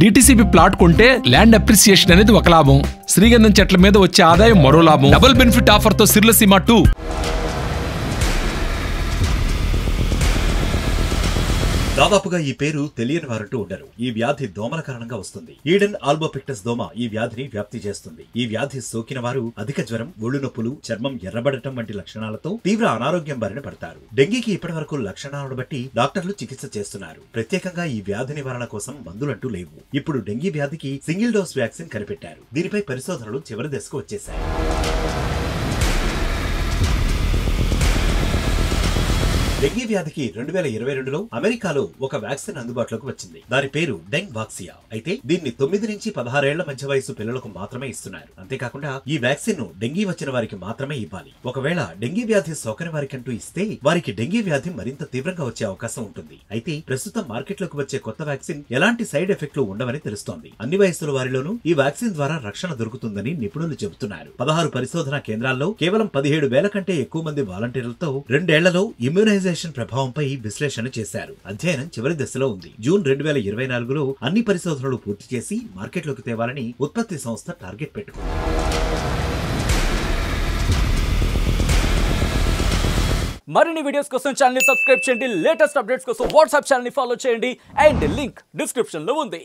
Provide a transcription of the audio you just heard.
DTCP plot కొంటే land appreciation అనేది ఒక లాభం, శ్రీగంధం చెట్ల మీద వచ్చే ఆదాయం మరో లాభం. డబుల్ బెనిఫిట్ ఆఫర్ తో సిర్లసీమ 2. దాదాపుగా ఈ పేరు తెలియని వారంటూ ఉండరు. ఈ వ్యాధి దోమల కారణంగా వస్తుంది. ఈడెన్ ఆల్బోపిక్టస్ దోమ ఈ వ్యాధిని వ్యాప్తి చేస్తుంది. ఈ వ్యాధి సోకిన వారు అధిక జ్వరం, ఒళ్ళు నొప్పులు, చర్మం ఎర్రబడటం వంటి లక్షణాలతో తీవ్ర అనారోగ్యం బారిన పడతారు. డెంగీకి ఇప్పటి వరకు లక్షణాలను బట్టి డాక్టర్లు చికిత్స చేస్తున్నారు. ప్రత్యేకంగా ఈ వ్యాధి నివారణ కోసం మందులంటూ లేవు. ఇప్పుడు డెంగీ వ్యాధికి సింగిల్ డోస్ వ్యాక్సిన్ కనిపెట్టారు. దీనిపై పరిశోధనలు చివరి దశకు వచ్చేశాయి. డెంగీ వ్యాధికి 2022లో అమెరికాలో ఒక వ్యాక్సిన్ అందుబాటులోకి వచ్చింది. దాని పేరు డెంగ్ వాక్సియా. అయితే దీన్ని 9 నుంచి 16 ఏళ్ల మధ్య వయసు పిల్లలకు మాత్రమే ఇస్తున్నారు. అంతేకాకుండా ఈ వ్యాక్సిన్ ను డెంగీ వచ్చిన వారికి మాత్రమే ఇవ్వాలి. ఒకవేళ డెంగీ వ్యాధి సోకని వారికంటూ ఇస్తే వారికి డెంగీ వ్యాధి మరింత తీవ్రంగా వచ్చే అవకాశం ఉంటుంది. అయితే ప్రస్తుతం మార్కెట్లోకి వచ్చే కొత్త వ్యాక్సిన్ ఎలాంటి సైడ్ ఎఫెక్ట్లు ఉండవని తెలుస్తోంది. అన్ని వయసుల వారిలోనూ ఈ వ్యాక్సిన్ ద్వారా రక్షణ దొరుకుతుందని నిపుణులు చెబుతున్నారు. 16 పరిశోధనా కేంద్రాల్లో కేవలం 17,000 కంటే ఎక్కువ మంది వాలంటీర్లతో 2 ఏళ్లలో ఇమ్యూనైజేషన్ ప్రభావంపై విశ్లేషణ చేశారు. అధ్యయనం చివరి దశలో ఉంది. జూన్ 2024లో అన్ని పరిశోధనలు పూర్తి చేసి మార్కెట్లోకి తేవాలని ఉత్పత్తి సంస్థ టార్గెట్ పెట్టుకుంది. మరిన్ని వీడియోస్ కోసం ఛానల్ ని సబ్స్క్రైబ్ చేయండి. లేటెస్ట్ అప్డేట్స్ కోసం వాట్సాప్ ఛానల్ ని ఫాలో చేయండి. అండ్ లింక్ డిస్క్రిప్షన్ లో ఉంది.